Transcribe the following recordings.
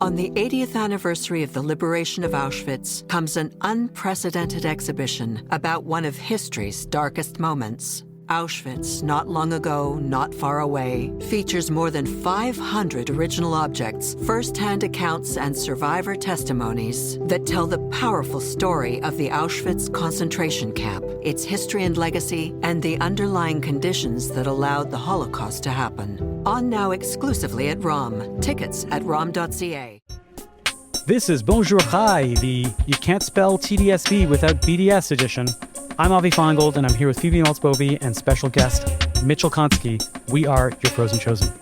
On the 80th anniversary of the liberation of Auschwitz comes an unprecedented exhibition about one of history's darkest moments. Auschwitz, not long ago, not far away, features more than 500 original objects, first-hand accounts, and survivor testimonies that tell the powerful story of the Auschwitz concentration camp, its history and legacy, and the underlying conditions that allowed the Holocaust to happen. On now exclusively at ROM. Tickets at rom.ca. This is Bonjour Chai, the You Can't Spell TDSB Without BDS edition. I'm Finegold, and I'm here with Phoebe, Maltz, Bovy, and special guest Mitchell Consky. We are your Frozen Chosen.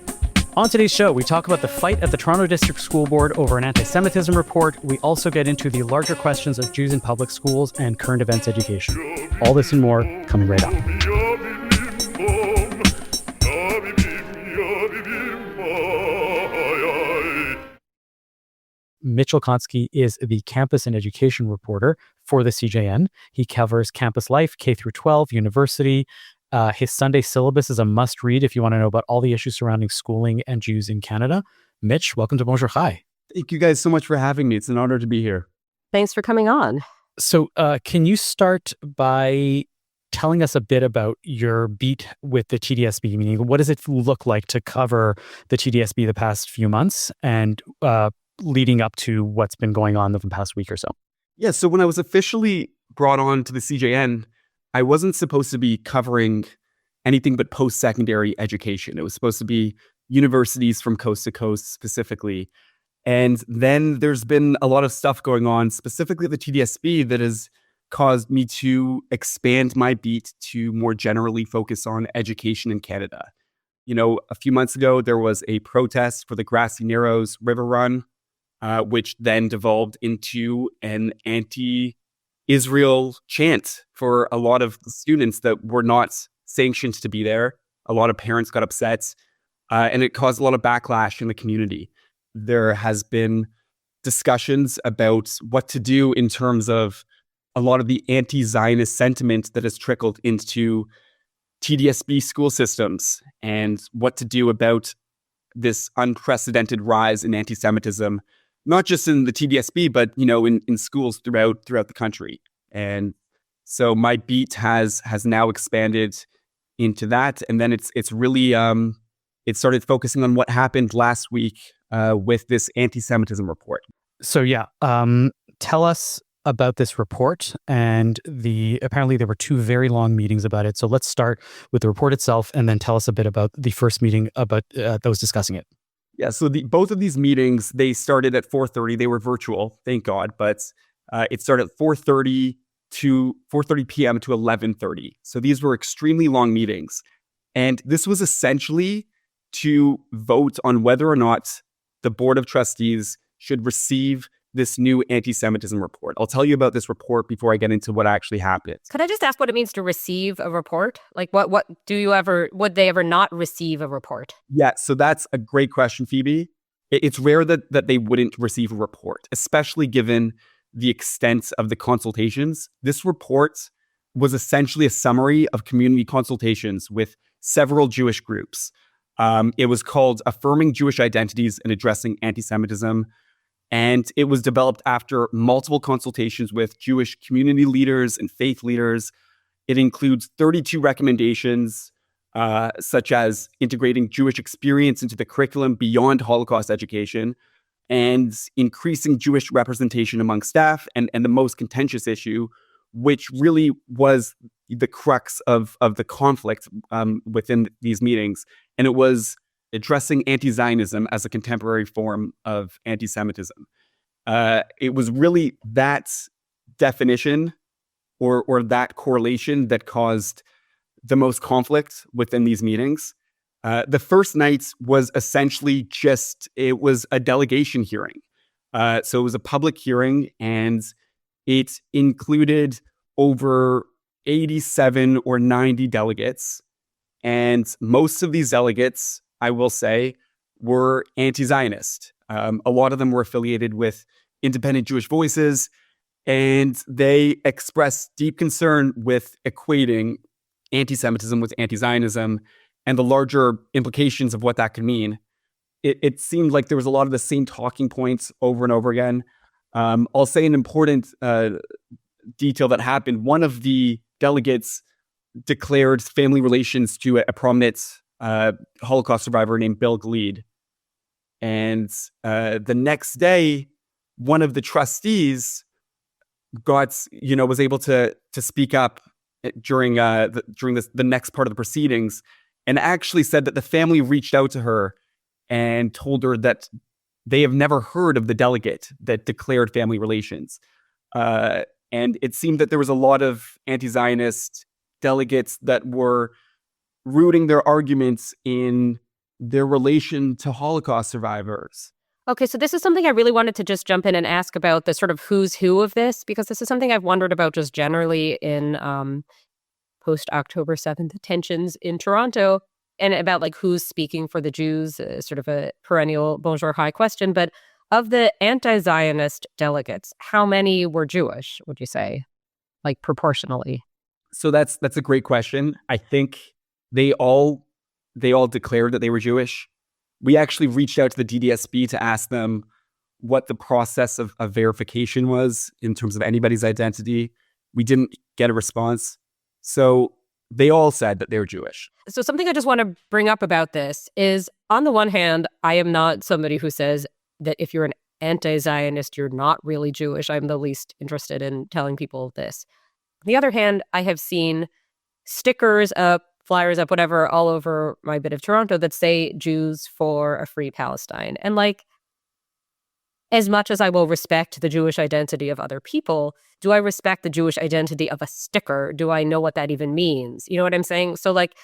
On today's show, we talk about the fight at the Toronto District School Board over an anti-Semitism report. We also get into the larger questions of Jews in public schools and current events education. All this and more coming right up. Mitchell Consky is the campus and education reporter for the CJN. He covers campus life, K through 12, university. His Sunday syllabus is a must read if you want to know about all the issues surrounding schooling and Jews in Canada. Mitch, welcome to Bonjour Chai. Thank you guys so much for having me. It's an honor to be here. Thanks for coming on. So can you start by telling us a bit about your beat with the TDSB? Meaning, what does it look like to cover the TDSB the past few months and leading up to what's been going on the past week or so? Yeah, so when I was officially brought on to the CJN, I wasn't supposed to be covering anything but post-secondary education. It was supposed to be universities from coast to coast specifically. And then there's been a lot of stuff going on, specifically the TDSB, that has caused me to expand my beat to more generally focus on education in Canada. You know, a few months ago, there was a protest for the Grassy Narrows River Run, which then devolved into an anti-Israel chant for a lot of the students that were not sanctioned to be there. A lot of parents got upset, and it caused a lot of backlash in the community. There has been discussions about what to do in terms of a lot of the anti-Zionist sentiment that has trickled into TDSB school systems and what to do about this unprecedented rise in anti-Semitism, not just in the TDSB, but, you know, in schools throughout the country. And so my beat has now expanded into that. And then it's really, it started focusing on what happened last week with this anti-Semitism report. So yeah, tell us about this report. And apparently there were two very long meetings about it. So let's start with the report itself and then tell us a bit about the first meeting about those discussing it. Yeah, so both of these meetings, they started at 4:30. They were virtual, thank God, but it started at 4:30 p.m. to 11:30. So these were extremely long meetings. And this was essentially to vote on whether or not the Board of Trustees should receive this new anti-Semitism report. I'll tell you about this report before I get into what actually happened. Could I just ask what it means to receive a report? Like would they ever not receive a report? Yeah, so that's a great question, Phoebe. It's rare that they wouldn't receive a report, especially given the extent of the consultations. This report was essentially a summary of community consultations with several Jewish groups. It was called Affirming Jewish Identities and Addressing Anti-Semitism. And it was developed after multiple consultations with Jewish community leaders and faith leaders. It includes 32 recommendations, such as integrating Jewish experience into the curriculum beyond Holocaust education and increasing Jewish representation among staff, and the most contentious issue, which really was the crux of the conflict within these meetings. And it was addressing anti-Zionism as a contemporary form of anti-Semitism. It was really that definition or that correlation that caused the most conflict within these meetings. The first night was essentially it was a delegation hearing. So it was a public hearing, and it included over 87 or 90 delegates. And most of these delegates, I will say, were anti-Zionist. A lot of them were affiliated with independent Jewish voices, and they expressed deep concern with equating anti-Semitism with anti-Zionism and the larger implications of what that could mean. it seemed like there was a lot of the same talking points over and over again. I'll say an important detail that happened. One of the delegates declared family relations to a prominent Holocaust survivor named Bill Gleed. And the next day, one of the trustees was able to speak up during the next part of the proceedings, and actually said that the family reached out to her and told her that they have never heard of the delegate that declared family relations. And it seemed that there was a lot of anti-Zionist delegates that were rooting their arguments in their relation to Holocaust survivors. Okay, so this is something I really wanted to just jump in and ask about, the sort of who's who of this, because this is something I've wondered about just generally in post-October 7th tensions in Toronto, and about like who's speaking for the Jews, sort of a perennial Bonjour Chai question. But of the anti-Zionist delegates, how many were Jewish, would you say, like proportionally? So that's a great question. I think they all declared that they were Jewish. We actually reached out to the DDSB to ask them what the process of verification was in terms of anybody's identity. We didn't get a response. So they all said that they were Jewish. So something I just want to bring up about this is, on the one hand, I am not somebody who says that if you're an anti-Zionist, you're not really Jewish. I'm the least interested in telling people this. On the other hand, I have seen stickers up, flyers up, whatever, all over my bit of Toronto that say Jews for a free Palestine. And like, as much as I will respect the Jewish identity of other people, do I respect the Jewish identity of a sticker? Do I know what that even means? You know what I'm saying? So like,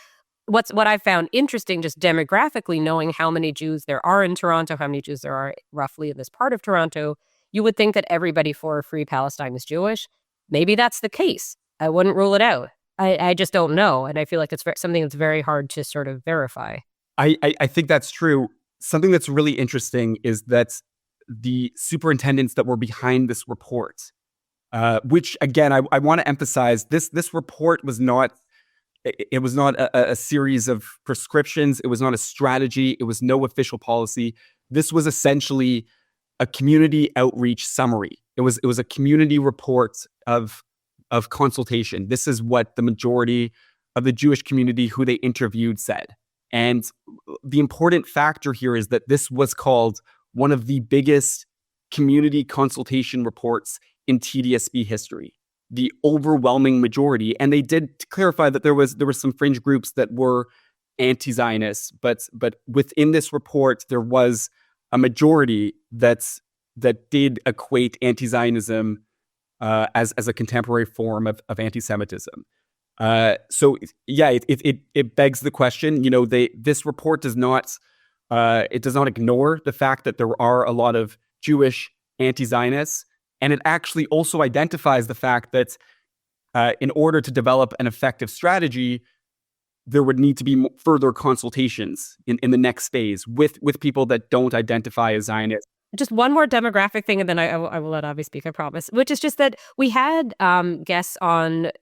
what I found interesting, just demographically, knowing how many Jews there are in Toronto, how many Jews there are roughly in this part of Toronto, you would think that everybody for a free Palestine is Jewish. Maybe that's the case. I wouldn't rule it out. I just don't know. And I feel like it's something that's very hard to sort of verify. I think that's true. Something that's really interesting is that the superintendents that were behind this report, which again, I want to emphasize, this report was not, it was not a series of prescriptions. It was not a strategy. It was no official policy. This was essentially a community outreach summary. It was a community report of consultation. This is what the majority of the Jewish community who they interviewed said. And the important factor here is that this was called one of the biggest community consultation reports in TDSB history. The overwhelming majority, and they did clarify that there was some fringe groups that were anti-Zionist, but within this report there was a majority that did equate anti-Zionism as a contemporary form of antisemitism. So yeah, it begs the question. You know, this report does not ignore the fact that there are a lot of Jewish anti-Zionists, and it actually also identifies the fact that in order to develop an effective strategy, there would need to be further consultations in the next phase with people that don't identify as Zionists. Just one more demographic thing, and then I will let Avi speak, I promise, which is just that we had guests on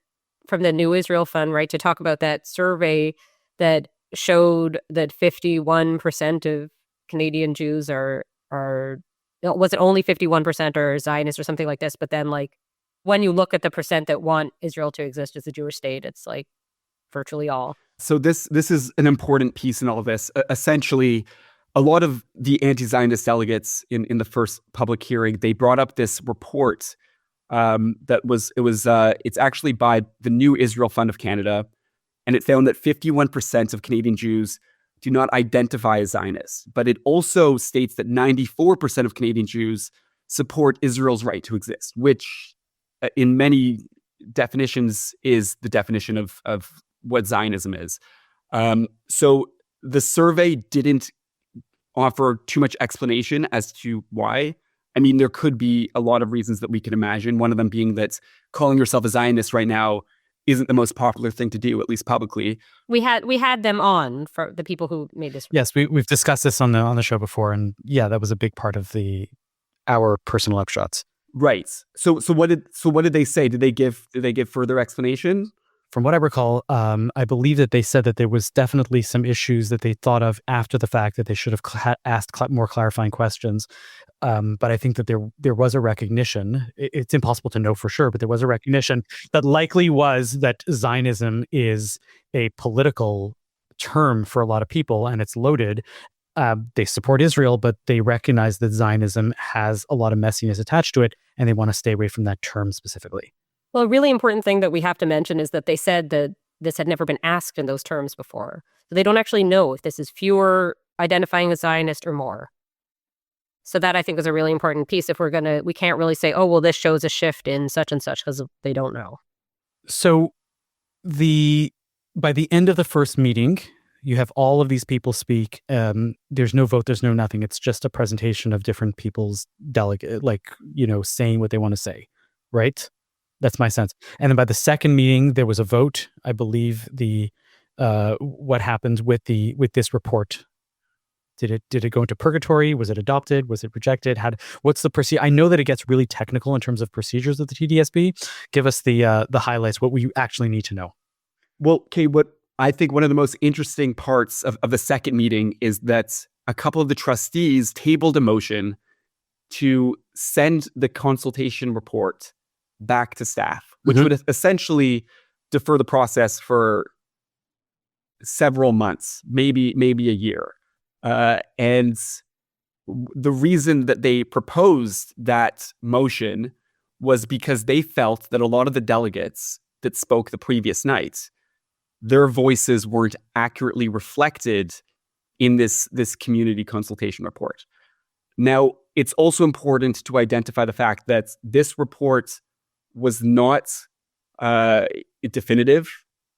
from the New Israel Fund, right, to talk about that survey that showed that 51% of Canadian Jews are was it only 51% are Zionists or something like this? But then, like, when you look at the percent that want Israel to exist as a Jewish state, it's like virtually all. So this is an important piece in all of this. Essentially, a lot of the anti-Zionist delegates in the first public hearing, they brought up this report it's actually by the New Israel Fund of Canada, and it found that 51% of Canadian Jews do not identify as Zionists. But it also states that 94% of Canadian Jews support Israel's right to exist, which in many definitions is the definition of what Zionism is. So the survey didn't offer too much explanation as to why. I mean, there could be a lot of reasons that we can imagine, one of them being that calling yourself a Zionist right now isn't the most popular thing to do, at least publicly. We had them on, for the people who made this. Yes, we've discussed this on the show before, and yeah, that was a big part of our personal upshots. Right. So what did they say? Did they give further explanation? from what I recall, I believe that they said that there was definitely some issues that they thought of after the fact that they should have asked more clarifying questions. But I think that there was a recognition. It's impossible to know for sure, but there was a recognition that likely was that Zionism is a political term for a lot of people, and it's loaded. They support Israel, but they recognize that Zionism has a lot of messiness attached to it, and they want to stay away from that term specifically. Well, a really important thing that we have to mention is that they said that this had never been asked in those terms before. So they don't actually know if this is fewer identifying as Zionist or more. So that, I think, is a really important piece. If we can't really say, oh, well, this shows a shift in such and such, because they don't know. So by the end of the first meeting, you have all of these people speak. There's no vote, there's no nothing. It's just a presentation of different people's saying what they want to say, right? That's my sense. And then by the second meeting, there was a vote. I believe what happened with this report. Did it go into purgatory? Was it adopted? Was it rejected? What's the procedure? I know that it gets really technical in terms of procedures of the TDSB. Give us the highlights. What we actually need to know. Well, Kay, what I think one of the most interesting parts of the second meeting is that a couple of the trustees tabled a motion to send the consultation report back to staff, which would essentially defer the process for several months, maybe a year. And the reason that they proposed that motion was because they felt that a lot of the delegates that spoke the previous night, their voices weren't accurately reflected in this community consultation report. Now, it's also important to identify the fact that this report was not definitive.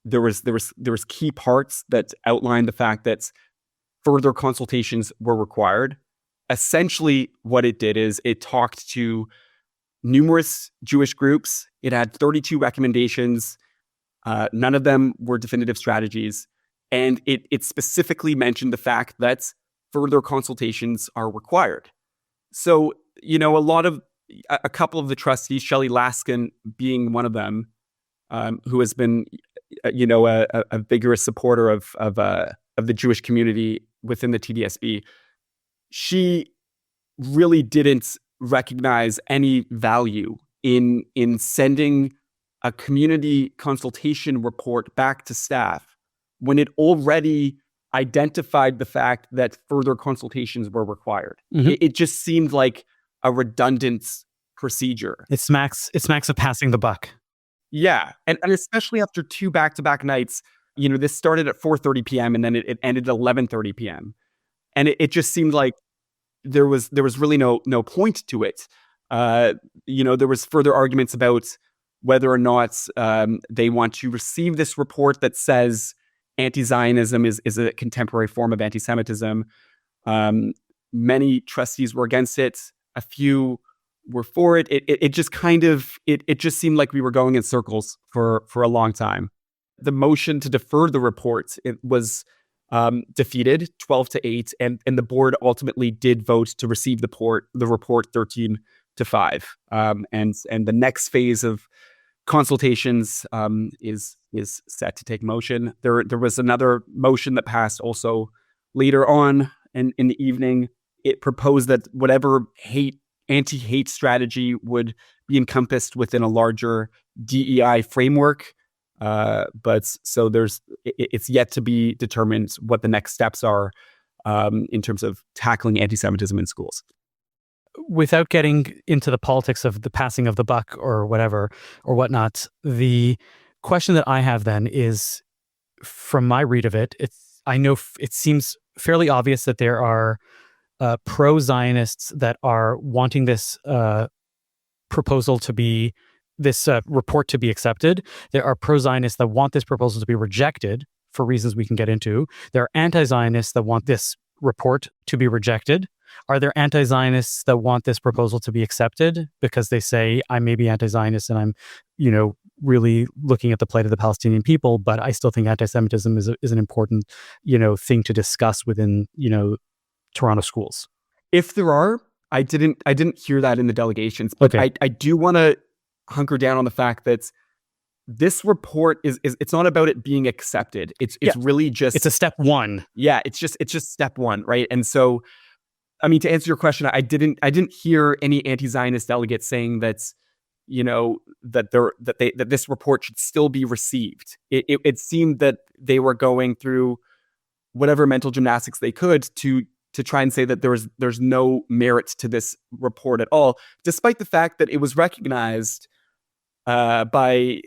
There was key parts that outlined the fact that further consultations were required. Essentially, what it did is it talked to numerous Jewish groups. It had 32 recommendations. None of them were definitive strategies. And it specifically mentioned the fact that further consultations are required. So, a couple of the trustees, Shelley Laskin being one of them, who has been, a vigorous supporter of the Jewish community within the TDSB, she really didn't recognize any value in sending a community consultation report back to staff when it already identified the fact that further consultations were required. It just seemed like a redundant procedure. It smacks of passing the buck. Yeah. And especially after two back-to-back nights, this started at 4:30 p.m. and then it ended at 11:30 p.m. And it just seemed like there was really no point to it. There was further arguments about whether or not they want to receive this report that says anti-Zionism is a contemporary form of antisemitism. Many trustees were against it. A few were for it. It just it just seemed like we were going in circles for a long time. The motion to defer the report, it was defeated 12-8, and the board ultimately did vote to receive the report 13-5. And the next phase of consultations is set to take motion. There was another motion that passed also later on in the evening. It proposed that whatever anti-hate strategy would be encompassed within a larger DEI framework. But so it's yet to be determined what the next steps are in terms of tackling anti-Semitism in schools. Without getting into the politics of the passing of the buck or whatever or whatnot, the question that I have then is, from my read of it, I know it seems fairly obvious that there are pro-Zionists that are wanting this proposal to be this report to be accepted. There are pro-Zionists that want this proposal to be rejected for reasons we can get into. There are anti-Zionists that want this report to be rejected. Are there anti-Zionists that want this proposal to be accepted because they say, I may be anti-Zionist and I'm, really looking at the plight of the Palestinian people, but I still think anti-Semitism is an important, thing to discuss within, Toronto schools? If there are, I didn't hear that in the delegations, but okay. I do want to hunker down on the fact that this report is it's not about it being accepted. It's really just It's a step one. Yeah, it's just step one, right? And so, I mean, to answer your question, I didn't hear any anti-Zionist delegates saying that, that this report should still be received. It seemed that they were going through whatever mental gymnastics they could to try and say that there's no merit to this report at all, despite the fact that it was recognized by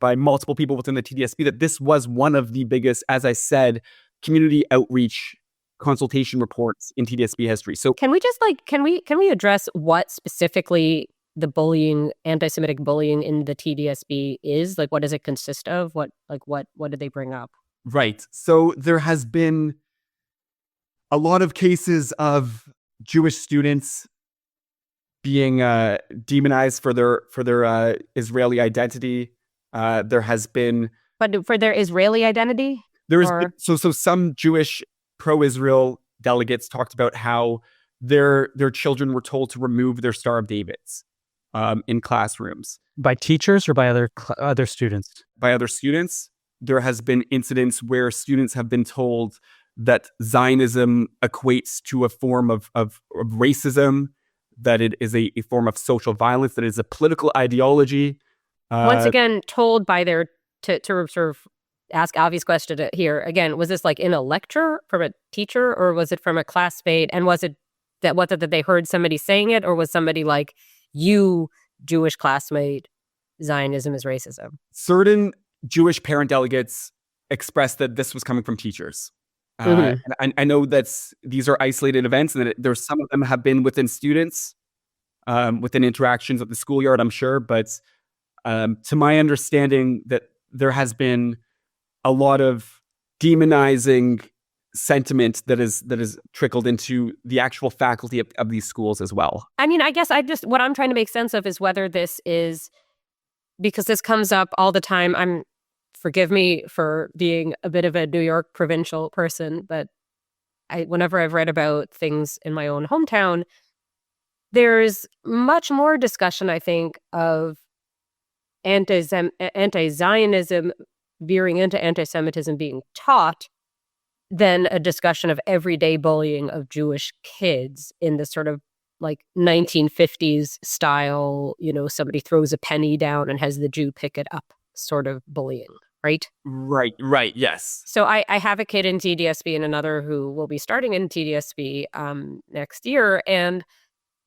multiple people within the TDSB that this was one of the biggest, as I said, community outreach consultation reports in TDSB history. So can we just can we address what specifically the bullying, anti-Semitic bullying in the TDSB is? Like, what does it consist of? What did they bring up? Right. So there has been a lot of cases of Jewish students being demonized for their Israeli identity. There has been, but for their Israeli identity, so some Jewish pro-Israel delegates talked about how their children were told to remove their Star of Davids in classrooms By teachers or by other students? By other students. There has been incidents where students have been told that Zionism equates to a form of racism, that it is a form of social violence, that it is a political ideology. Once again, told by their, to sort of ask Avi's question here, again, was this like in a lecture from a teacher, or was it from a classmate? And was it that they heard somebody saying it, or was somebody like, you, Jewish classmate, Zionism is racism? Certain Jewish parent delegates expressed that this was coming from teachers. And I know that these are isolated events, and that there's some of them have been within students, within interactions at the schoolyard, I'm sure. But to my understanding, that there has been a lot of demonizing sentiment that is trickled into the actual faculty of these schools as well. I mean, I guess what I'm trying to make sense of is whether this is, because this comes up all the time. Forgive me for being a bit of a New York provincial person, but whenever I've read about things in my own hometown, there's much more discussion, I think, of anti-Zionism veering into anti-Semitism being taught than a discussion of everyday bullying of Jewish kids in the sort of like 1950s style, somebody throws a penny down and has the Jew pick it up sort of bullying. Right, yes. So I have a kid in TDSB and another who will be starting in TDSB next year. And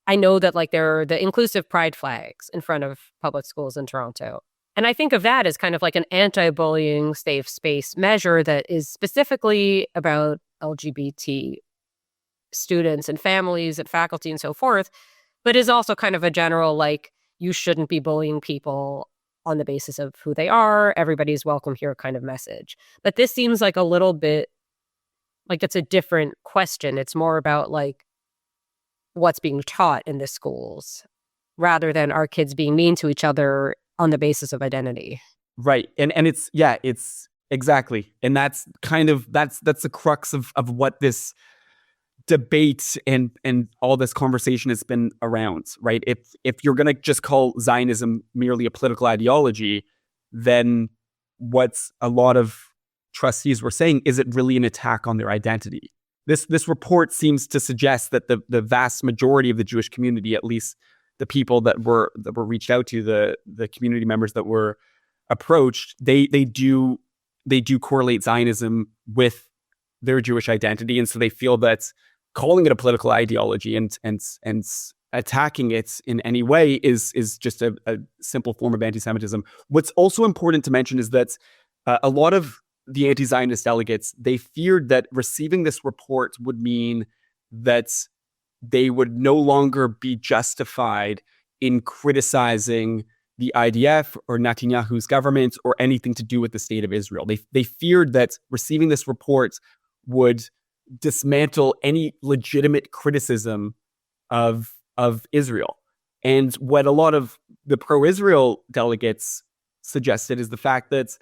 I know that there are the inclusive pride flags in front of public schools in Toronto. And I think of that as kind of like an anti-bullying safe space measure that is specifically about LGBT students and families and faculty and so forth, but is also kind of a general, you shouldn't be bullying people on the basis of who they are. Everybody's welcome here kind of message. But this seems like a little bit like it's a different question. It's more about what's being taught in the schools rather than our kids being mean to each other on the basis of identity. Right. And it's exactly. And that's kind of, that's the crux of what this debate and all this conversation has been around, right? If you're going to just call Zionism merely a political ideology, then what's a lot of trustees were saying, is it really an attack on their identity? This report seems to suggest that the vast majority of the Jewish community, at least the people that were reached out to, the community members that were approached, they do correlate Zionism with their Jewish identity, and so they feel that calling it a political ideology and attacking it in any way is just a simple form of anti-Semitism. What's also important to mention is that a lot of the anti-Zionist delegates, they feared that receiving this report would mean that they would no longer be justified in criticizing the IDF or Netanyahu's government or anything to do with the state of Israel. They feared that receiving this report would dismantle any legitimate criticism of Israel. And what a lot of the pro-Israel delegates suggested is the fact that,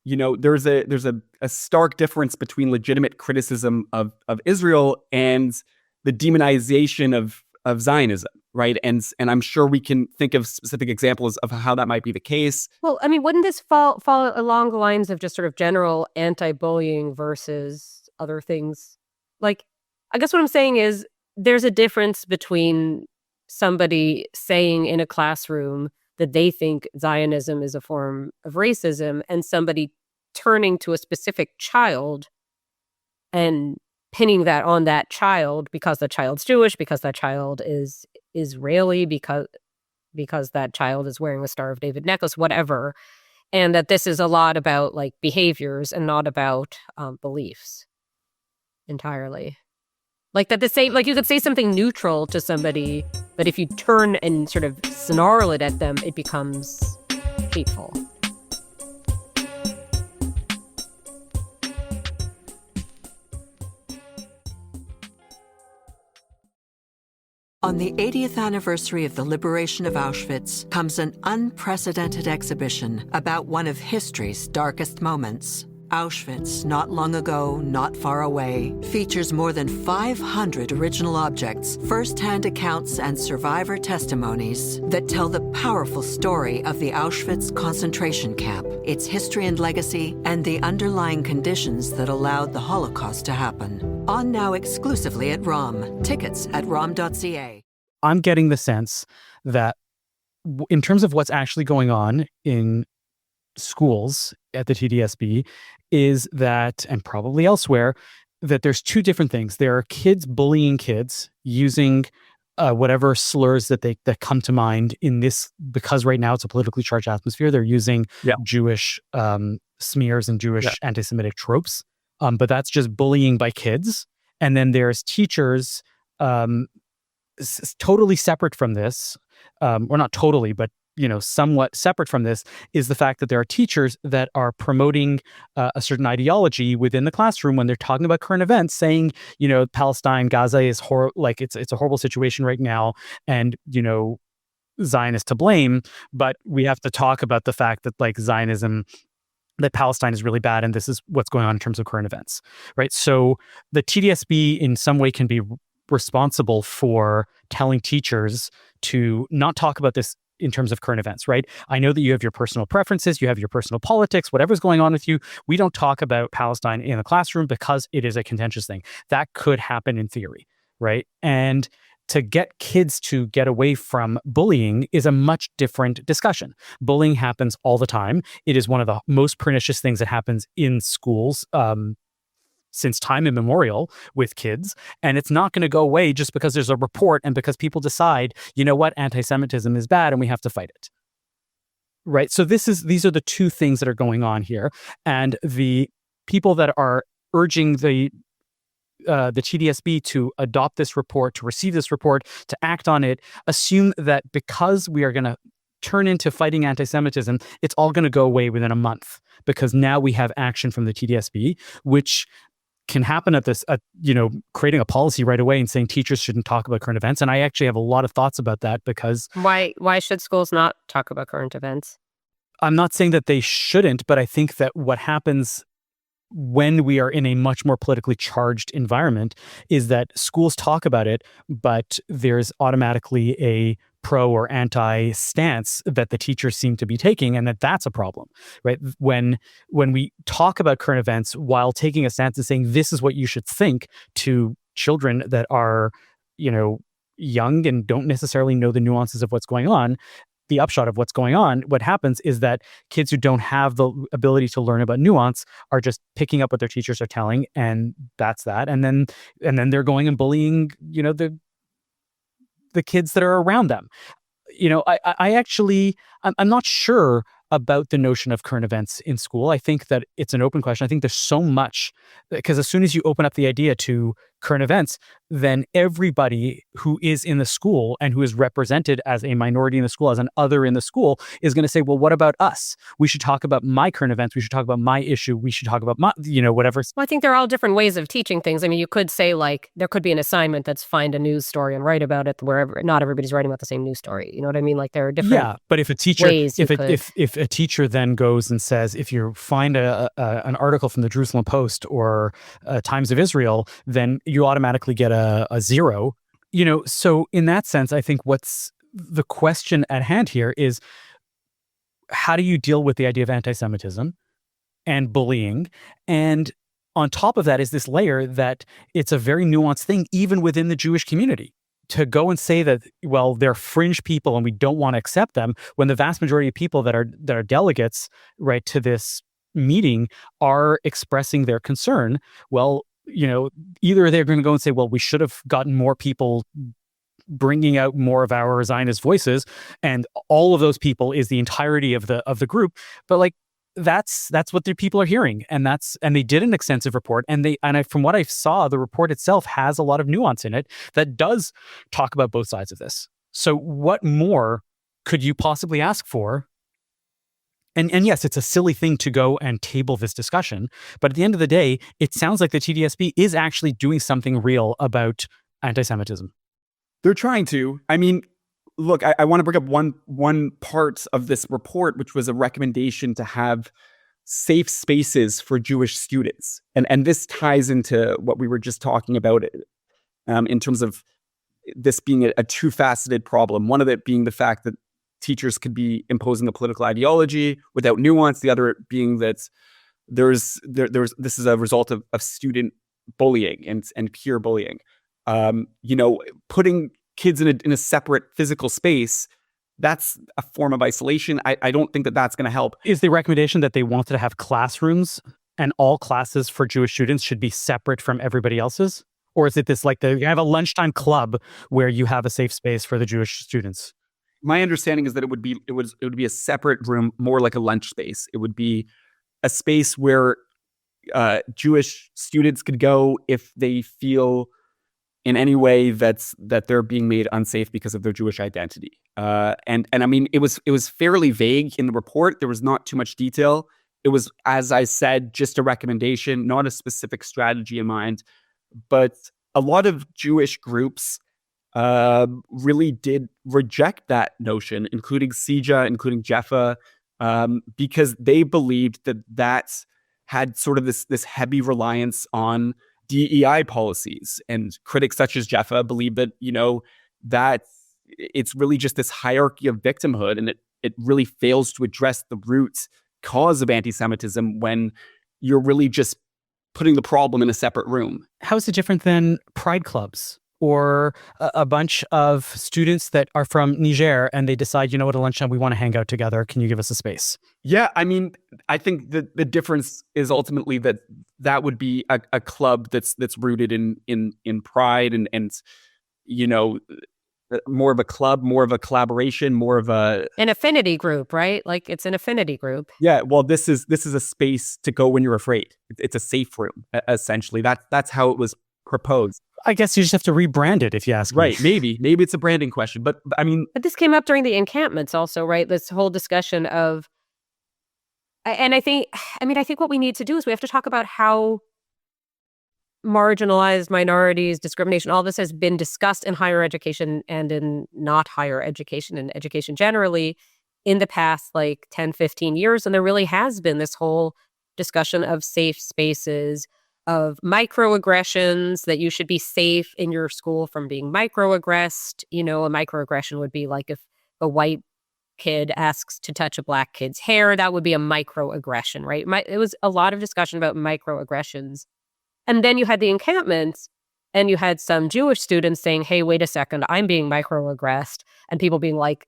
there's a stark difference between legitimate criticism of Israel and the demonization of Zionism, right? And I'm sure we can think of specific examples of how that might be the case. Well, I mean, wouldn't this fall along the lines of just sort of general anti-bullying versus other things? Like, I guess what I'm saying is there's a difference between somebody saying in a classroom that they think Zionism is a form of racism and somebody turning to a specific child and pinning that on that child because the child's Jewish, because that child is Israeli, because that child is wearing a Star of David necklace, whatever. And that this is a lot about like behaviors and not about beliefs entirely. Like that the same, like you could say something neutral to somebody, but if you turn and sort of snarl it at them, it becomes hateful. On the 80th anniversary of the liberation of Auschwitz comes an unprecedented exhibition about one of history's darkest moments. Auschwitz, not long ago, not far away, features more than 500 original objects, first-hand accounts, and survivor testimonies that tell the powerful story of the Auschwitz concentration camp, its history and legacy, and the underlying conditions that allowed the Holocaust to happen. On now exclusively at ROM. Tickets at rom.ca. I'm getting the sense that in terms of what's actually going on in schools at the TDSB is that, and probably elsewhere, that there's two different things. There are kids bullying kids using whatever slurs that come to mind in this, because right now it's a politically charged atmosphere. They're using Jewish smears and Jewish anti-Semitic tropes, but that's just bullying by kids. And then there's teachers totally separate from this, or not totally, but somewhat separate from this, is the fact that there are teachers that are promoting a certain ideology within the classroom when they're talking about current events, saying, Palestine, Gaza is it's a horrible situation right now, and Zionists to blame, but we have to talk about the fact that Zionism, that Palestine is really bad, and this is what's going on in terms of current events, right? So the TDSB in some way can be responsible for telling teachers to not talk about this in terms of current events, right? I know that you have your personal preferences, you have your personal politics, whatever's going on with you. We don't talk about Palestine in the classroom because it is a contentious thing. That could happen in theory, right? And to get kids to get away from bullying is a much different discussion. Bullying happens all the time. It is one of the most pernicious things that happens in schools, since time immemorial with kids, and it's not going to go away just because there's a report and because people decide, anti-Semitism is bad and we have to fight it. Right? So these are the two things that are going on here, and the people that are urging the TDSB to adopt this report, to receive this report, to act on it, assume that because we are going to turn into fighting anti-Semitism, it's all going to go away within a month, because now we have action from the TDSB, which can happen at this, creating a policy right away and saying teachers shouldn't talk about current events. And I actually have a lot of thoughts about that, because why should schools not talk about current events? I'm not saying that they shouldn't, but I think that what happens when we are in a much more politically charged environment is that schools talk about it, but there's automatically a pro or anti stance that the teachers seem to be taking, and that's a problem, right? When we talk about current events while taking a stance and saying this is what you should think to children that are, young and don't necessarily know the nuances of what's going on, the upshot of what's going on, what happens is that kids who don't have the ability to learn about nuance are just picking up what their teachers are telling, and that's that. And then they're going and bullying, the kids that are around them. I'm not sure about the notion of current events in school. I think that it's an open question. I think there's so much, because as soon as you open up the idea to current events, then everybody who is in the school and who is represented as a minority in the school, as an other in the school, is going to say, well, what about us? We should talk about my current events. We should talk about my issue. We should talk about my, whatever. Well, I think there are all different ways of teaching things. I mean, you could say there could be an assignment that's find a news story and write about it, wherever not everybody's writing about the same news story. You know what I mean? Like there are different but if a teacher, ways if a teacher then goes and says, if you find an article from the Jerusalem Post or Times of Israel, then you automatically get a 0 So in that sense, I think what's the question at hand here is, how do you deal with the idea of anti-Semitism and bullying? And on top of that is this layer that it's a very nuanced thing, even within the Jewish community. To go and say that, well, they're fringe people and we don't want to accept them, when the vast majority of people that are delegates, right, to this meeting are expressing their concern. Well, either they're going to go and say, well, we should have gotten more people bringing out more of our Zionist voices, and all of those people is the entirety of the group. But like, that's what the people are hearing, and they did an extensive report, from what I saw, the report itself has a lot of nuance in it that does talk about both sides of this. So what more could you possibly ask for? And yes, it's a silly thing to go and table this discussion, but at the end of the day, it sounds like the TDSB is actually doing something real about anti-Semitism. They're trying to. I mean, look, I want to bring up one part of this report, which was a recommendation to have safe spaces for Jewish students. And this ties into what we were just talking about in terms of this being a two-faceted problem. One of it being the fact that teachers could be imposing a political ideology without nuance. The other being that this is a result of student bullying and peer bullying. Putting kids in a separate physical space, that's a form of isolation. I don't think that that's going to help. Is the recommendation that they wanted to have classrooms and all classes for Jewish students should be separate from everybody else's? Or is it this like you have a lunchtime club where you have a safe space for the Jewish students? My understanding is that it would be a separate room, more like a lunch space. It would be a space where Jewish students could go if they feel in any way that they're being made unsafe because of their Jewish identity. And I mean, it was fairly vague in the report. There was not too much detail. It was, as I said, just a recommendation, not a specific strategy in mind. But a lot of Jewish groups really did reject that notion, including CIJA, including Jeffa, because they believed that had sort of this heavy reliance on DEI policies. And critics such as Jeffa believe that, that it's really just this hierarchy of victimhood, and it really fails to address the root cause of anti-Semitism when you're really just putting the problem in a separate room. How is it different than pride clubs or a bunch of students that are from Niger and they decide, at lunchtime, we want to hang out together. Can you give us a space? Yeah, I mean, I think the difference is ultimately that would be a club that's rooted in pride and more of a club, more of a collaboration, more of an affinity group, right? Like it's an affinity group. Yeah, well, this is a space to go when you're afraid. It's a safe room, essentially. That's how it was proposed. I guess you just have to rebrand it, if you ask me. Right, maybe it's a branding question, but I mean... But this came up during the encampments also, right? This whole discussion of... And I think what we need to do is we have to talk about how marginalized minorities, discrimination, all this has been discussed in higher education and in not higher education and education generally in the past 10, 15 years. And there really has been this whole discussion of safe spaces, of microaggressions, that you should be safe in your school from being microaggressed. A microaggression would be like if a white kid asks to touch a black kid's hair, that would be a microaggression, right? It was a lot of discussion about microaggressions. And then you had the encampments, and you had some Jewish students saying, hey, wait a second, I'm being microaggressed. And people being like,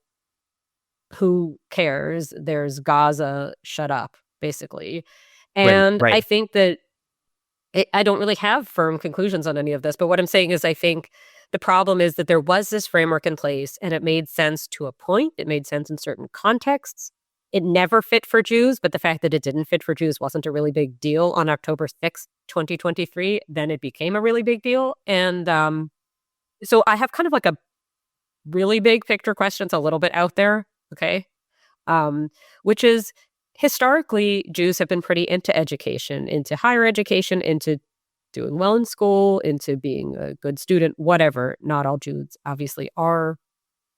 who cares? There's Gaza, shut up, basically. And right. I think that I don't really have firm conclusions on any of this, but what I'm saying is I think the problem is that there was this framework in place and it made sense to a point. It made sense in certain contexts. It never fit for Jews, but the fact that it didn't fit for Jews wasn't a really big deal on October 6th, 2023. Then it became a really big deal. And so I have kind of like a really big picture question. It's a little bit out there, okay? Which is, historically, Jews have been pretty into education, into higher education, into doing well in school, into being a good student, whatever. Not all Jews, obviously, are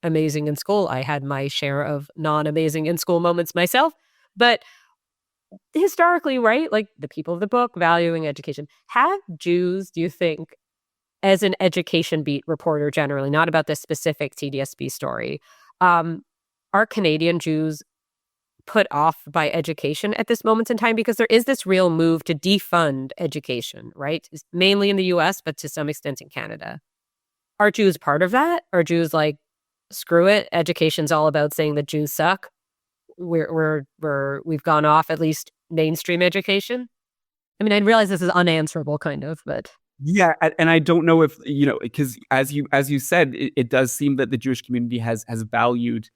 amazing in school. I had my share of non-amazing in school moments myself. But historically, right, like the people of the book valuing education, have Jews, do you think, as an education beat reporter generally, not about this specific TDSB story, are Canadian Jews put off by education at this moment in time? Because there is this real move to defund education, right? It's mainly in the US, but to some extent in Canada. Are Jews part of that? Are Jews like, screw it, education's all about saying that Jews suck? We've gone off at least mainstream education? I mean, I realize this is unanswerable kind of, but... Yeah, and I don't know if, because as you said, it does seem that the Jewish community has valued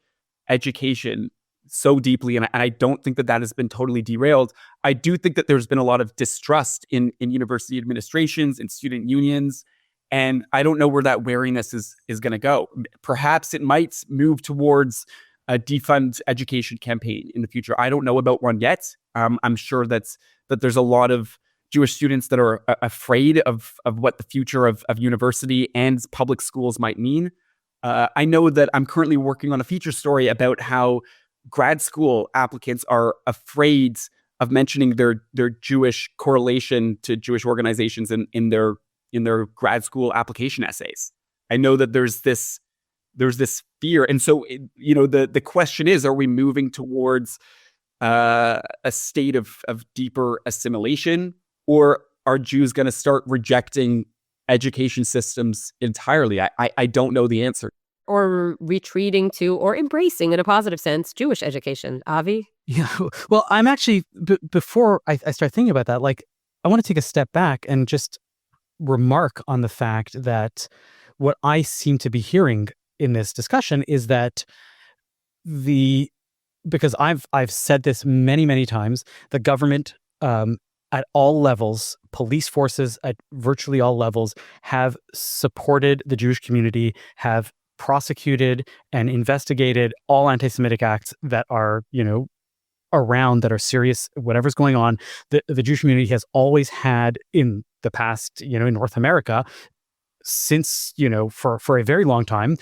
education so deeply, and I don't think that has been totally derailed. I do think that there's been a lot of distrust in university administrations and student unions, and I don't know where that wariness is going to go. Perhaps it might move towards a defund education campaign in the future. I don't know about one yet. I'm sure that there's a lot of Jewish students that are afraid of what the future of university and public schools might mean. I know that I'm currently working on a feature story about how grad school applicants are afraid of mentioning their Jewish correlation to Jewish organizations in their grad school application essays. I know that there's this fear, and so the question is: are we moving towards a state of deeper assimilation, or are Jews going to start rejecting education systems entirely? I don't know the answer. Or retreating to, or embracing in a positive sense, Jewish education. Avi? Yeah. Well, I'm actually, before I start thinking about that, like, I want to take a step back and just remark on the fact that what I seem to be hearing in this discussion is that because I've said this many, many times, the government, at all levels, police forces at virtually all levels, have supported the Jewish community, have prosecuted and investigated all anti-Semitic acts that are, around, that are serious, whatever's going on. The Jewish community has always had in the past, in North America, since, for a very long time,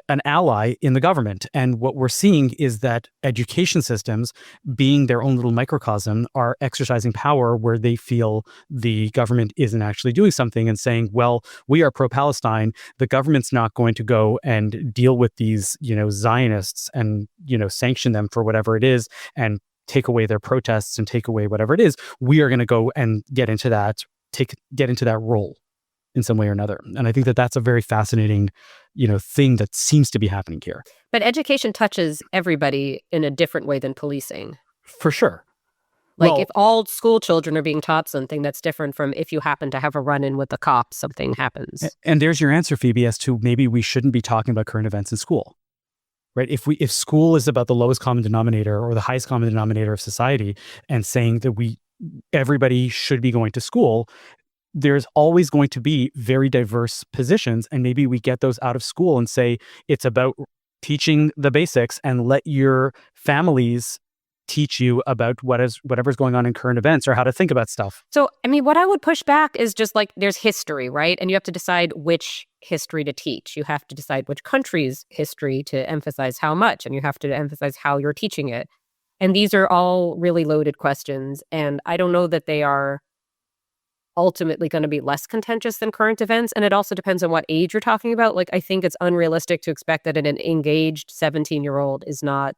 an ally in the government. And what we're seeing is that education systems, being their own little microcosm, are exercising power where they feel the government isn't actually doing something, and saying, well, we are pro-Palestine. The government's not going to go and deal with these, Zionists and, sanction them for whatever it is and take away their protests and take away whatever it is. We are going to go and get into that role in some way or another. And I think that that's a very fascinating, thing that seems to be happening here. But education touches everybody in a different way than policing. For sure. Like, if all school children are being taught something, that's different from if you happen to have a run-in with the cops, something happens. And there's your answer, Phoebe, as to maybe we shouldn't be talking about current events in school, right? If school is about the lowest common denominator or the highest common denominator of society, and saying that everybody should be going to school, there's always going to be very diverse positions, and maybe we get those out of school and say it's about teaching the basics and let your families teach you about whatever's going on in current events or how to think about stuff. So, I mean, what I would push back is just like, there's history, right? And you have to decide which history to teach. You have to decide which country's history to emphasize how much, and you have to emphasize how you're teaching it. And these are all really loaded questions, and I don't know that they are ultimately going to be less contentious than current events. And it also depends on what age you're talking about. Like, I think it's unrealistic to expect that an engaged 17-year-old is not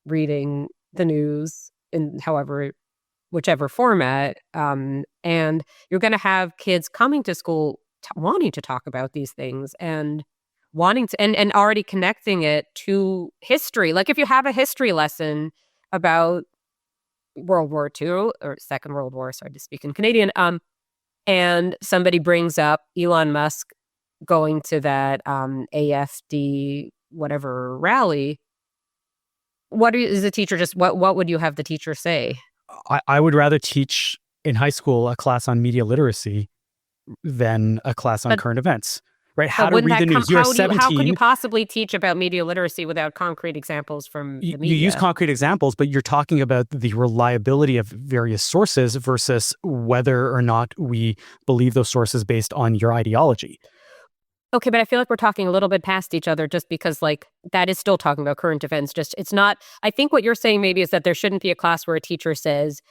reading the news in whichever format. And you're going to have kids coming to school wanting to talk about these things and wanting to, and already connecting it to history. Like, if you have a history lesson about World War II or Second World War, sorry to speak in Canadian, and somebody brings up Elon Musk going to that AFD whatever rally, what is the teacher what would you have the teacher say? I would rather teach in high school a class on media literacy than a class on current events. Right? How to read the news. You're 17. How could you possibly teach about media literacy without concrete examples from the media? You use concrete examples, but you're talking about the reliability of various sources versus whether or not we believe those sources based on your ideology. Okay, but I feel like we're talking a little bit past each other just because, like, that is still talking about current events. Just, it's not, I think what you're saying maybe is that there shouldn't be a class where a teacher says,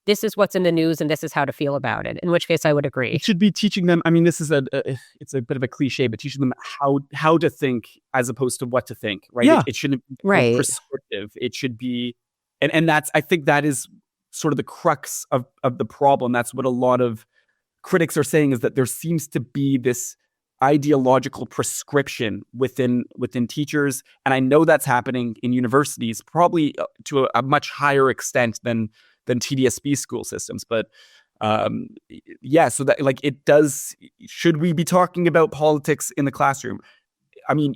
this is what's in the news and this is how to feel about it, in which case I would agree. It should be teaching them, I mean, this is it's a bit of a cliche, but teaching them how to think as opposed to what to think, right? Yeah. It shouldn't be Right. prescriptive. It should be, and that's, I think that is sort of the crux of the problem. That's what a lot of critics are saying, is that there seems to be this ideological prescription within teachers. And I know that's happening in universities, probably to a much higher extent than TDSB school systems. But so that, like, it does, should we be talking about politics in the classroom? I mean,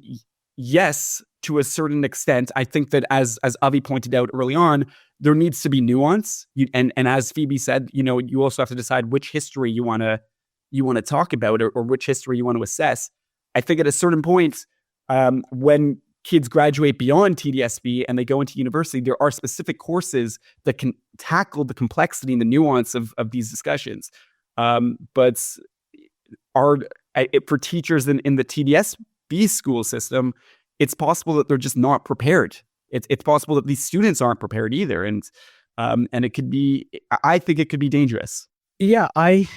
yes, to a certain extent. I think that as Avi pointed out early on, there needs to be nuance. And as Phoebe said, you also have to decide which history you want to talk about, or which history you want to assess. I think at a certain point, when kids graduate beyond TDSB and they go into university, there are specific courses that can tackle the complexity and the nuance of these discussions. But for teachers in the TDSB school system, it's possible that they're just not prepared. It's possible that these students aren't prepared either. And it could be, I think it could be dangerous. Yeah, I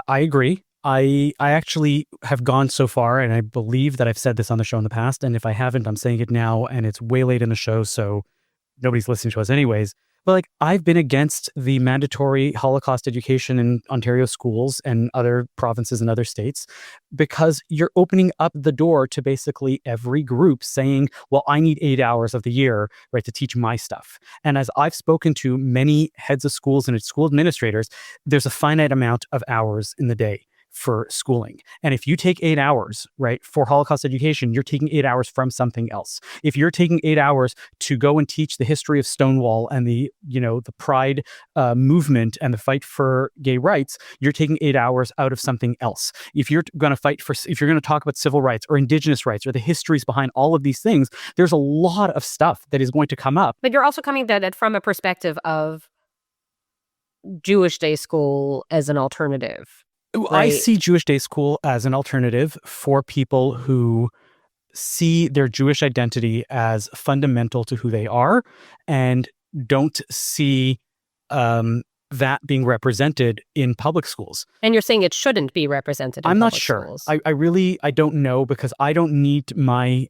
agree. I actually have gone so far, and I believe that I've said this on the show in the past, and if I haven't, I'm saying it now, and it's way late in the show, so nobody's listening to us anyways. But like, I've been against the mandatory Holocaust education in Ontario schools and other provinces and other states, because you're opening up the door to basically every group saying, well, I need 8 hours of the year, right, to teach my stuff. And as I've spoken to many heads of schools and school administrators, there's a finite amount of hours in the day for schooling. And if you take 8 hours, right, for Holocaust education, you're taking 8 hours from something else. If you're taking 8 hours to go and teach the history of Stonewall and the Pride movement and the fight for gay rights, you're taking 8 hours out of something else. If you're going to talk about civil rights or Indigenous rights or the histories behind all of these things, there's a lot of stuff that is going to come up. But you're also coming at it from a perspective of Jewish day school as an alternative. Right. I Right. see Jewish day school as an alternative for people who see their Jewish identity as fundamental to who they are and don't see that being represented in public schools. And you're saying it shouldn't be represented in I'm not public sure. schools. I don't know, because I don't need my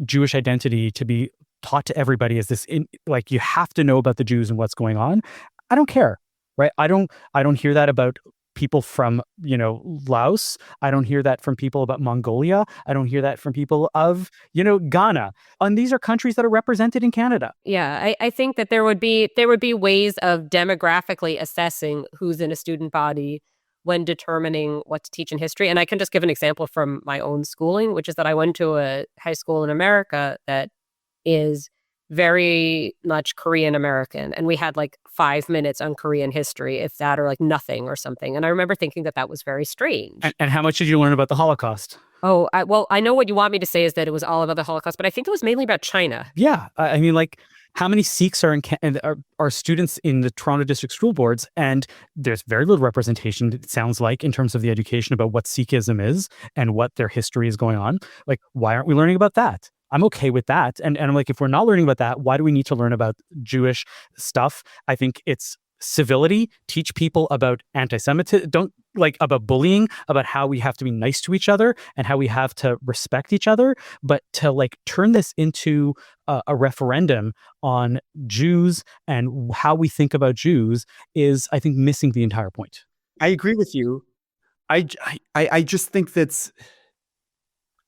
Jewish identity to be taught to everybody as this, like, you have to know about the Jews and what's going on. I don't care, right? I don't hear that about people from, Laos. I don't hear that from people about Mongolia. I don't hear that from people of, Ghana. And these are countries that are represented in Canada. Yeah, I think that there would be ways of demographically assessing who's in a student body when determining what to teach in history. And I can just give an example from my own schooling, which is that I went to a high school in America that is very much Korean American. And we had like 5 minutes on Korean history, if that, or like nothing or something. And I remember thinking that was very strange. And how much did you learn about the Holocaust? Oh, I know what you want me to say is that it was all about the Holocaust, but I think it was mainly about China. Yeah. I mean, like, how many Sikhs are are students in the Toronto District School Boards? And there's very little representation, it sounds like, in terms of the education about what Sikhism is and what their history is going on. Like, why aren't we learning about that? I'm okay with that. And I'm like, if we're not learning about that, why do we need to learn about Jewish stuff? I think it's civility. Teach people about anti-Semitism. Don't, like, about bullying, about how we have to be nice to each other and how we have to respect each other. But to, like, turn this into a referendum on Jews and how we think about Jews is, I think, missing the entire point. I agree with you. I just think that's,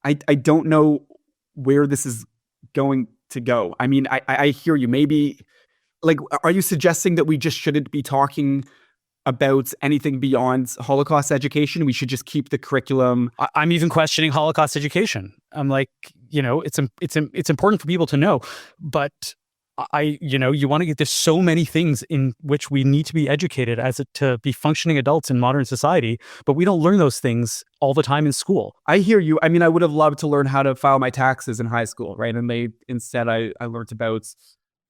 I don't know where this is going to go. I mean, I hear you. Maybe, like, are you suggesting that we just shouldn't be talking about anything beyond Holocaust education? We should just keep the curriculum. I'm even questioning Holocaust education. I'm like, it's important for people to know, but you want to get, there's so many things in which we need to be educated to be functioning adults in modern society, but we don't learn those things all the time in school. I hear you. I mean, I would have loved to learn how to file my taxes in high school, right? And instead I learned about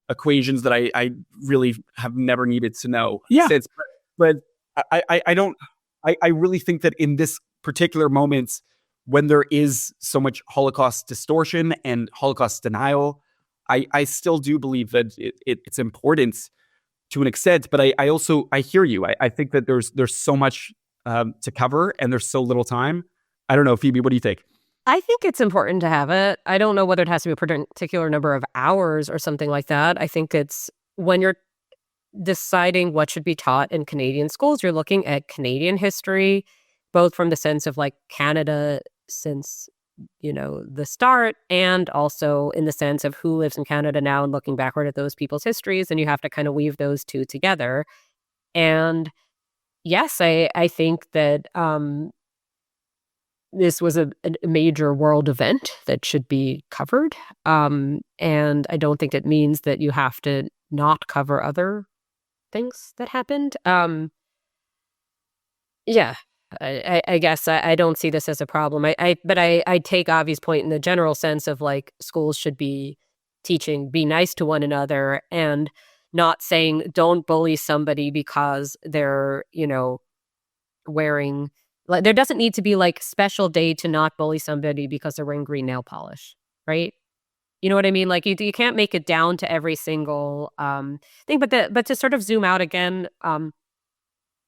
equations that I really have never needed to know. Yeah. Since, but I really think that in this particular moment, when there is so much Holocaust distortion and Holocaust denial, I still do believe that it's important to an extent, but I also hear you. I think that there's so much to cover and there's so little time. I don't know, Phoebe, what do you think? I think it's important to have it. I don't know whether it has to be a particular number of hours or something like that. I think it's when you're deciding what should be taught in Canadian schools, you're looking at Canadian history, both from the sense of like Canada since, the start, and also in the sense of who lives in Canada now and looking backward at those people's histories. And you have to kind of weave those two together. And yes, I think that this was a major world event that should be covered. And I don't think it means that you have to not cover other things that happened. Yeah, I guess I don't see this as a problem. But I take Avi's point in the general sense of like schools should be teaching, be nice to one another, and not saying don't bully somebody because they're, wearing, like, there doesn't need to be like special day to not bully somebody because they're wearing green nail polish, right? You know what I mean? Like you can't make it down to every single thing. But to sort of zoom out again,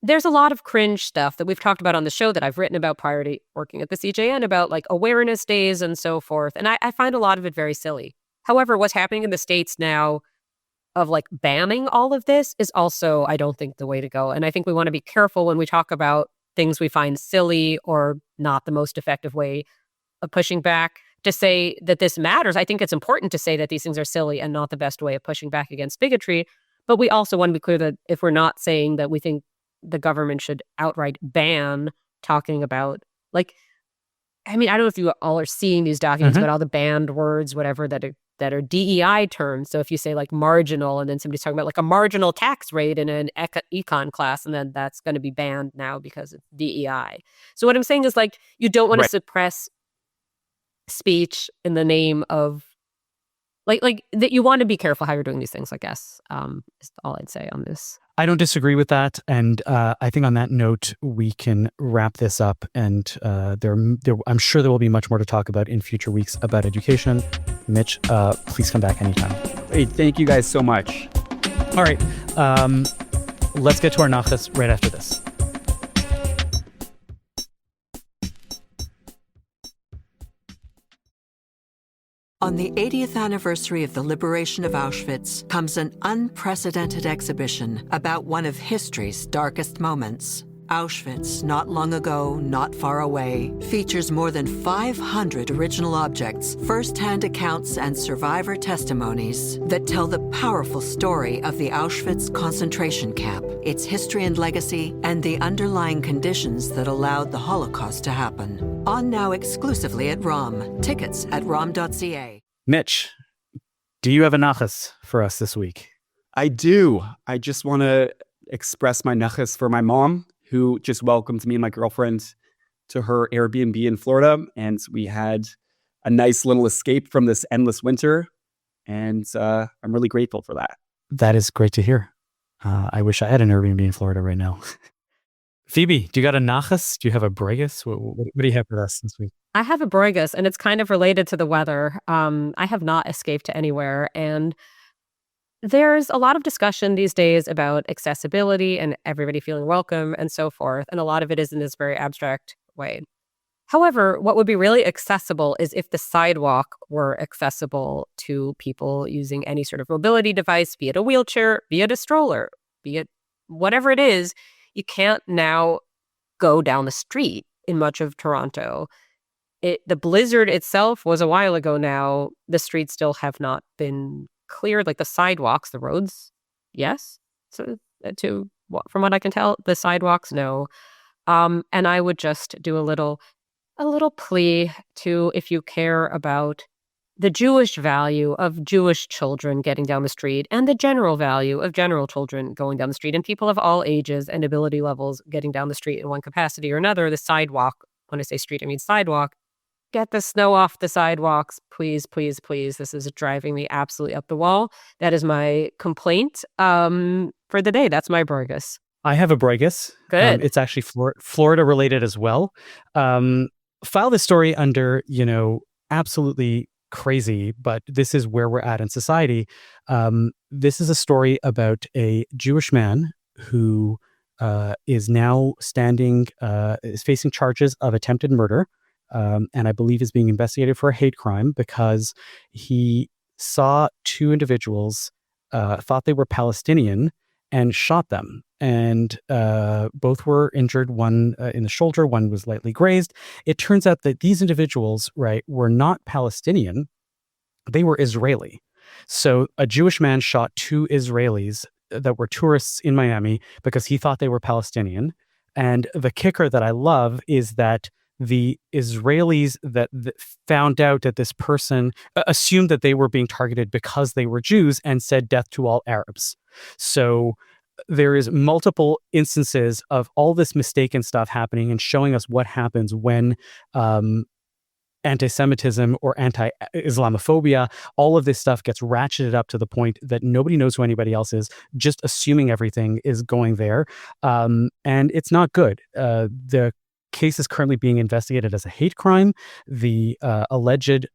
there's a lot of cringe stuff that we've talked about on the show that I've written about prior to working at the CJN about like awareness days and so forth. And I find a lot of it very silly. However, what's happening in the States now of like banning all of this is also, I don't think, the way to go. And I think we want to be careful when we talk about things we find silly or not the most effective way of pushing back to say that this matters. I think it's important to say that these things are silly and not the best way of pushing back against bigotry. But we also want to be clear that if we're not saying that we think the government should outright ban talking about, like, I mean, I don't know if you all are seeing these documents about all the banned words, whatever, that are DEI terms. So if you say like marginal and then somebody's talking about like a marginal tax rate in an econ class, and then that's going to be banned now because it's DEI. So what I'm saying is like, you don't want to suppress speech in the name of like that. You want to be careful how you're doing these things, I guess, is all I'd say on this. I don't disagree with that. And I think on that note, we can wrap this up. And I'm sure there will be much more to talk about in future weeks about education. Mitch, please come back anytime. Hey, thank you guys so much. All right. Let's get to our nachas right after this. On the 80th anniversary of the liberation of Auschwitz comes an unprecedented exhibition about one of history's darkest moments. Auschwitz, not long ago, not far away, features more than 500 original objects, first-hand accounts, and survivor testimonies that tell the powerful story of the Auschwitz concentration camp, its history and legacy, and the underlying conditions that allowed the Holocaust to happen. On now exclusively at ROM. Tickets at rom.ca. Mitch, do you have a nachas for us this week? I do. I just want to express my nachas for my mom, who just welcomed me and my girlfriend to her Airbnb in Florida. And we had a nice little escape from this endless winter. And I'm really grateful for that. That is great to hear. I wish I had an Airbnb in Florida right now. Phoebe, do you got a nachas? Do you have a bregus? What do you have for us this week? I have a bregus, and it's kind of related to the weather. I have not escaped to anywhere. And there's a lot of discussion these days about accessibility and everybody feeling welcome and so forth. And a lot of it is in this very abstract way. However, what would be really accessible is if the sidewalk were accessible to people using any sort of mobility device, be it a wheelchair, be it a stroller, be it whatever it is. You can't now go down the street in much of Toronto. The blizzard itself was a while ago now. The streets still have not been cleared, like the sidewalks, the roads, yes. So from what I can tell, the sidewalks, no. And I would just do a little plea to, if you care about the Jewish value of Jewish children getting down the street and the general value of general children going down the street and people of all ages and ability levels getting down the street in one capacity or another, the sidewalk, when I say street, I mean sidewalk, get the snow off the sidewalks, please, please, please. This is driving me absolutely up the wall. That is my complaint for the day. That's my bregus. I have a bregus. Good. It's actually Florida related as well. File this story under, absolutely crazy, but this is where we're at in society. This is a story about a Jewish man who is now is facing charges of attempted murder, and I believe is being investigated for a hate crime because he saw two individuals, thought they were Palestinian, and shot them. And both were injured, one in the shoulder, one was lightly grazed. It turns out that these individuals, right, were not Palestinian, they were Israeli. So a Jewish man shot two Israelis that were tourists in Miami because he thought they were Palestinian. And the kicker that I love is that the Israelis that found out that this person assumed that they were being targeted because they were Jews and said death to all Arabs. So there is multiple instances of all this mistaken stuff happening and showing us what happens when anti-Semitism or anti-Islamophobia, all of this stuff gets ratcheted up to the point that nobody knows who anybody else is, just assuming everything is going there. And it's not good. The case is currently being investigated as a hate crime. The alleged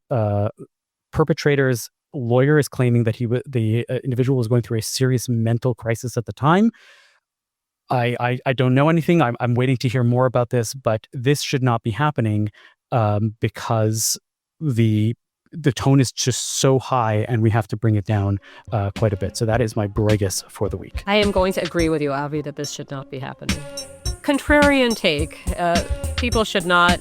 perpetrator's lawyer is claiming that the individual was going through a serious mental crisis at the time. I don't know anything. I'm waiting to hear more about this, but this should not be happening because the tone is just so high and we have to bring it down quite a bit. So that is my Borregus for the week. I am going to agree with you, Avi, that this should not be happening. Contrarian take. People should not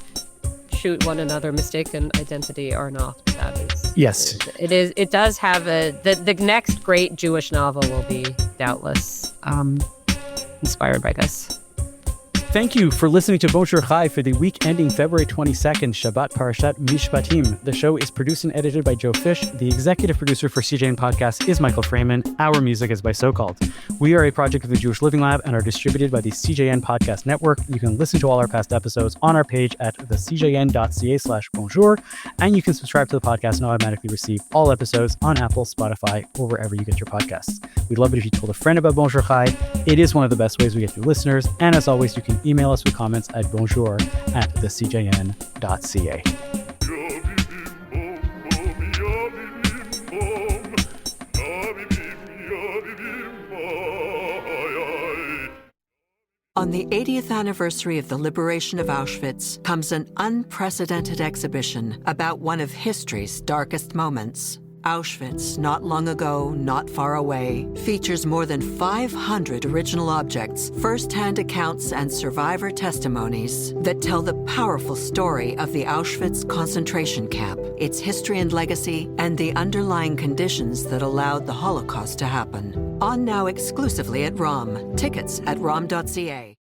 shoot one another. Mistaken identity or not. That is. Yes. It is. It does have the next great Jewish novel will be doubtless inspired by this. Thank you for listening to Bonjour Chai for the week ending February 22nd, Shabbat Parashat Mishpatim. The show is produced and edited by Joe Fish. The executive producer for CJN Podcast is Michael Freeman. Our music is by So-Called. We are a project of the Jewish Living Lab and are distributed by the CJN Podcast Network. You can listen to all our past episodes on our page at thecjn.ca/bonjour, and you can subscribe to the podcast and automatically receive all episodes on Apple, Spotify, or wherever you get your podcasts. We'd love it if you told a friend about Bonjour Chai. It is one of the best ways we get new listeners, and as always, you can email us with comments at bonjour@thecjn.ca. On the 80th anniversary of the liberation of Auschwitz comes an unprecedented exhibition about one of history's darkest moments. Auschwitz, Not Long Ago, Not Far Away, features more than 500 original objects, first-hand accounts, and survivor testimonies that tell the powerful story of the Auschwitz concentration camp, its history and legacy, and the underlying conditions that allowed the Holocaust to happen. On now exclusively at ROM. Tickets at rom.ca.